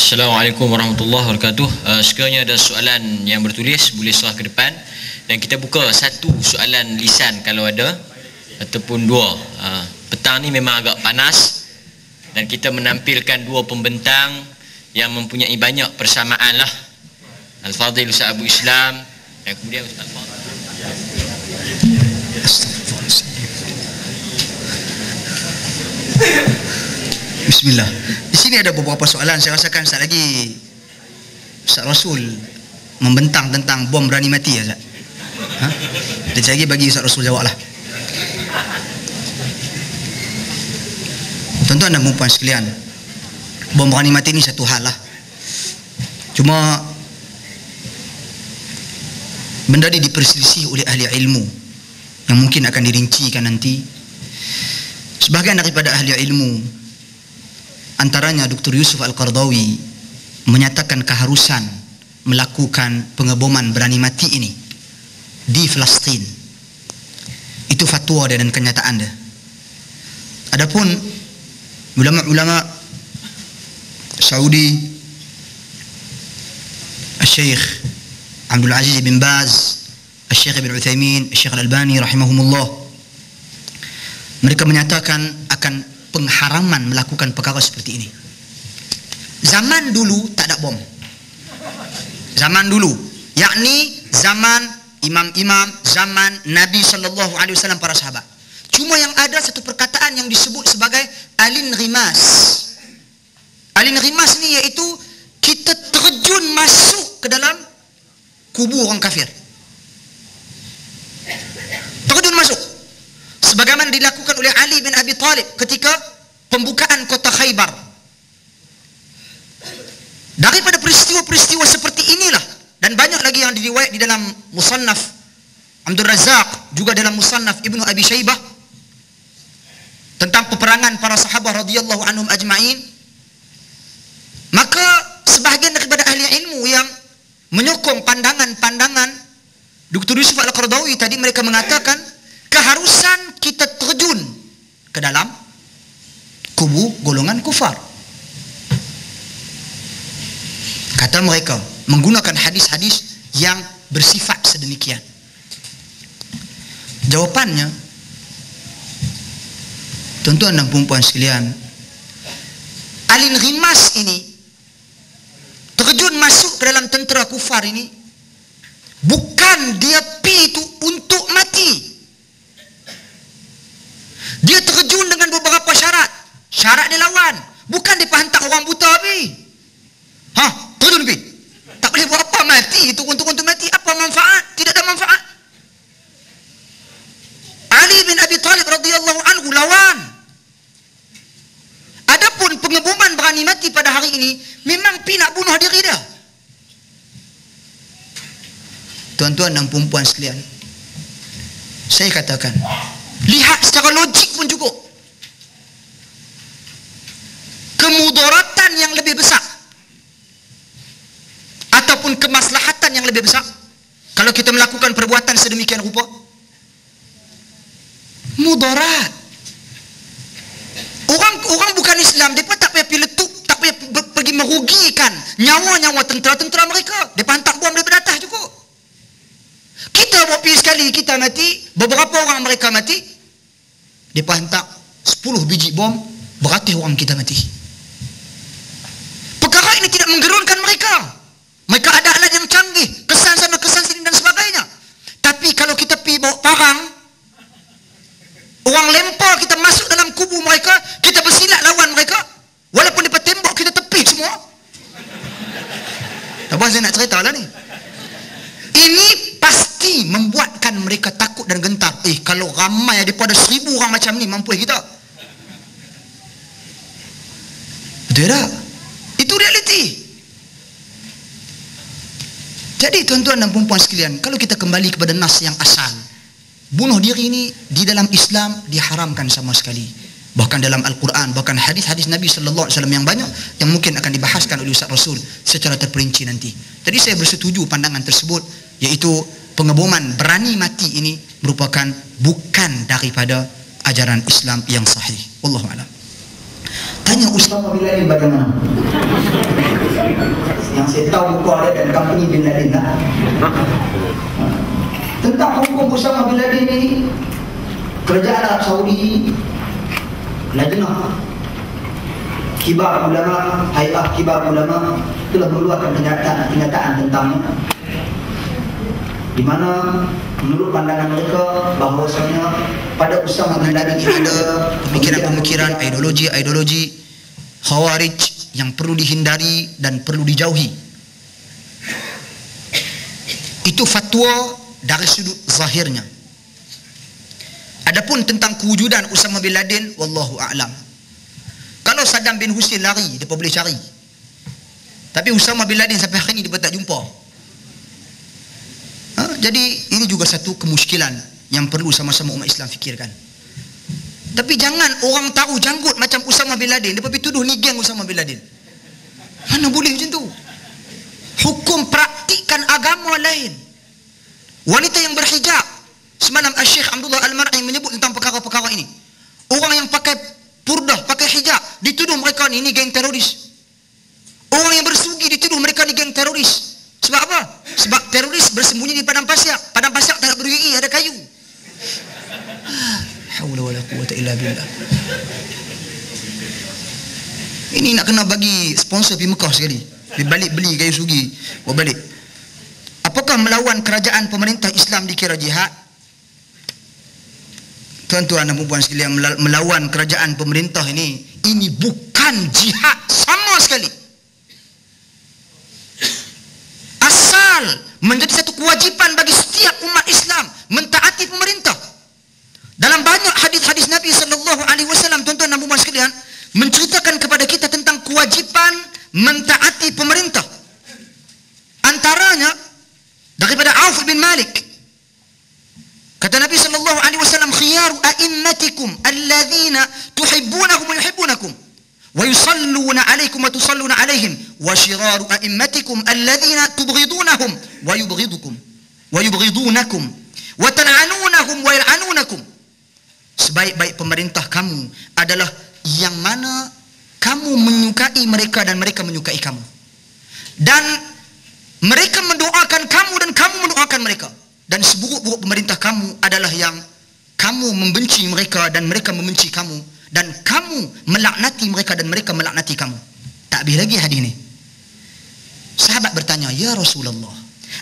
Assalamualaikum warahmatullahi wabarakatuh. Sekiranya ada soalan yang bertulis, boleh serah ke depan, dan kita buka satu soalan lisan kalau ada, ataupun dua. Petang ni memang agak panas dan kita menampilkan dua pembentang yang mempunyai banyak persamaan lah. Al-Fadhil Ustaz Abu Islam dan kemudian Ustaz Fadhil. Bismillah. Di sini ada beberapa soalan. Saya rasakan sekali lagi Ustaz Rasul membentang tentang bom berani mati ya, Ustaz. Sekejap lagi bagi Ustaz Rasul jawab lah. Tuan-tuan dan puan sekalian, bom berani mati ni satu hal lah. Cuma benda ni diperselisih oleh ahli ilmu yang mungkin akan dirincikan nanti. Sebahagian daripada ahli ilmu, antaranya Dr. Yusuf Al-Qardawi, menyatakan keharusan melakukan pengeboman berani mati ini di Palestin. Itu fatwa dia dan kenyataan dia. Adapun ulama-ulama Saudi, Syekh Abdul Aziz bin Baz, Syekh Ibn Uthaymin, Syekh Al-Albani rahimahumullah, mereka menyatakan akan pengharaman melakukan perkara seperti ini. Zaman dulu tak ada bom. Zaman dulu, yakni zaman imam-imam, zaman Nabi SAW, para sahabat. Cuma yang ada satu perkataan yang disebut sebagai alin rimas. Alin rimas ni iaitu kita terjun masuk ke dalam kubur orang kafir. Terjun masuk, sebagaimana dilakukan oleh Ali bin Abi Talib ketika pembukaan kota Khaybar. Daripada peristiwa-peristiwa seperti inilah, dan banyak lagi yang diriwayat di dalam Musannaf Abdul Razak, juga dalam Musannaf Ibnu Abi Syaibah, tentang peperangan para sahabat radhiyallahu anhum ajma'in. Maka sebahagian daripada ahli ilmu yang menyokong pandangan-pandangan Dr. Yusuf Al-Qardawi tadi, mereka mengatakan keharusan kita terjun ke dalam kubu golongan kufar. Kata mereka menggunakan hadis-hadis yang bersifat sedemikian. Jawapannya, tuan-tuan dan puan-puan sekalian, alin rimas ini, terjun masuk ke dalam tentera kufar ini, bukan dia pi itu untuk mati. Dia terjun dengan beberapa syarat. Syarat dia lawan. Bukan dia hantar orang buta pi. Terjun pi. Tak boleh buat apa, mati. Itu untuk mati. Apa manfaat? Tidak ada manfaat. Ali bin Abi Talib radhiyallahu anhu lawan. Adapun pengeboman berani mati pada hari ini, memang pi nak bunuh diri dia. Tuan-tuan dan puan-puan sekalian, saya katakan, lihat secara logik pun cukup. Kemudaratan yang lebih besar ataupun kemaslahatan yang lebih besar kalau kita melakukan perbuatan sedemikian rupa? Mudarat. Orang bukan Islam, mereka tak payah piletuk, tak payah pergi merugikan nyawa-nyawa tentera-tentera mereka. Mereka hantar bom daripada atas cukup. Kita buat pergi sekali kita mati, beberapa orang mereka mati, mereka hantar 10 biji bom, beratus orang kita mati. Perkara ini tidak menggerunkan mereka. Mereka ada alat yang canggih, kesan sana kesan sini dan sebagainya. Tapi kalau kita pergi bawa parang, orang lempar kita masuk dalam kubu mereka, kita bersilat lawan mereka, walaupun mereka tembak kita tepi semua. Tak apa, saya nak cerita lah ni. Ini pasti membuatkan mereka takut dan gentar. Kalau ramai daripada 1000 orang macam ni, mampu kita. Betul tak? Itu realiti. Jadi tuan-tuan dan puan-puan sekalian, kalau kita kembali kepada nas yang asal, bunuh diri ini di dalam Islam diharamkan sama sekali. Bahkan dalam Al-Quran, bahkan hadis-hadis Nabi SAW yang banyak, yang mungkin akan dibahaskan oleh Ustaz Rasul secara terperinci nanti. Jadi saya bersetuju pandangan tersebut, iaitu pengeboman berani mati ini merupakan bukan daripada ajaran Islam yang sahih. Wallahu a'lam. Tanya Ustaz Bilal bagaimana? Yang saya tahu buku ada dan company Bin Laden lah. Tentang hukum Osama Bin Laden ini, kerajaan Arab Saudi, lajnah kibar ulama, hay'ah kibar ulama telah mengeluarkan kenyataan tentangnya, di mana menurut pandangan mereka bahawasanya pada Osama bin Laden ada pemikiran-pemikiran, ideologi Khawarij yang perlu dihindari dan perlu dijauhi. Itu fatwa dari sudut zahirnya. Adapun tentang kewujudan Osama bin Laden, wallahu a'lam. Kalau Saddam bin Hussein lari, dia boleh cari. Tapi Osama bin Laden sampai hari ini dia tak jumpa. Jadi ini juga satu kemuskilan yang perlu sama-sama umat Islam fikirkan. Tapi jangan orang tahu janggut macam Osama bin Laden, dia pergi tuduh ni geng Osama bin Laden. Mana boleh macam tu? Hukum praktikan agama lain. Wanita yang berhijab, semalam Syekh Abdullah Al-Mar'i menyebut tentang perkara-perkara ini. Orang yang pakai purdah, pakai hijab, dituduh mereka ni geng teroris. Orang yang bersugi dituduh mereka ni geng teroris. Sebab apa? Sebab teroris bersembunyi di padang pasir. Padang pasir tak ada berduri, ada kayu. Haula wala quwwata illa billah. Ini nak kena bagi sponsor pergi Mekah sekali. Dia balik beli kayu sugi, bawa balik. Apakah melawan kerajaan pemerintah Islam dikira jihad? Tuan-tuan dan puan sekalian, melawan kerajaan pemerintah ini bukan jihad sama sekali. Asal menjadi satu kewajipan bagi setiap umat Islam mentaati pemerintah. Dalam banyak hadis-hadis Nabi SAW, tuan-tuan dan puan sekalian, menceritakan kepada kita tentang kewajipan mentaati pemerintah. Antaranya daripada Auf bin Malik, kata Nabi SAW, khiyaru a'immatikum alladhina tuhibbunahum wa yuhibbunakum wa yusalluna alaikum wa tusalluna alaihim wa shiraru a'immatikum alladhina tubghidunahum wa yubghidunakum wa tal'anunahum wa yal'anunakum. Sebaik-baik pemerintah kamu adalah yang mana kamu menyukai mereka dan mereka menyukai kamu, dan mereka mendoakan kamu dan kamu mendoakan mereka. Dan seburuk-buruk pemerintah kamu adalah yang kamu membenci mereka dan mereka membenci kamu, dan kamu melaknati mereka dan mereka melaknati kamu. Tak habis lagi hadis ni. Sahabat bertanya, ya Rasulullah,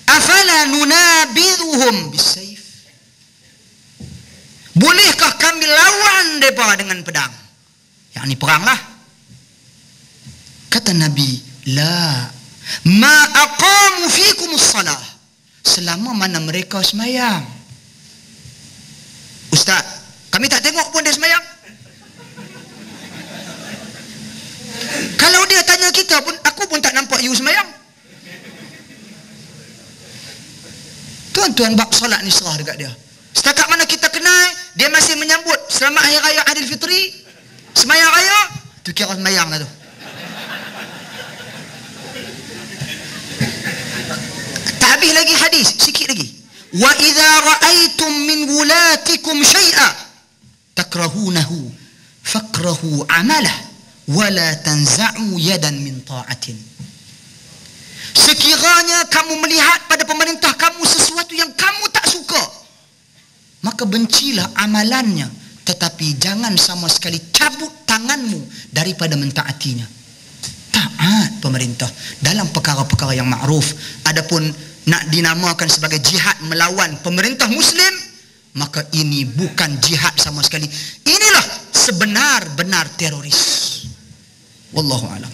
afala nunabidhuhum bisayf? Bolehkah kami lawan mereka dengan pedang? Yang ni perang lah. Kata Nabi, la ma aqamu fikumus salah, selama mana mereka semayang. Ustaz, kami tak tengok pun dia semayang. Kalau dia tanya kita pun, aku pun tak nampak you semayang. Tuan-tuan, bab solat ni serah dekat dia. Setakat mana kita kenal, dia masih menyambut selamat Hari Raya Aidilfitri, semayang raya, tu kira semayang lah tu. Tak habis lagi hadis, sikit lagi. Wa idza ra'aitum min wulatikum syai'a takrahunahu fakrahu amalah wa la tanza'u yadan min ta'atin. Sekiranya kamu melihat pada pemerintah kamu sesuatu yang kamu tak suka, maka bencilah amalannya, tetapi jangan sama sekali cabut tanganmu daripada mentaatinya. Taat pemerintah dalam perkara-perkara yang ma'ruf. Adapun nak dinamakan sebagai jihad melawan pemerintah Muslim, maka ini bukan jihad sama sekali. Inilah sebenar-benar teroris. Wallahu a'lam.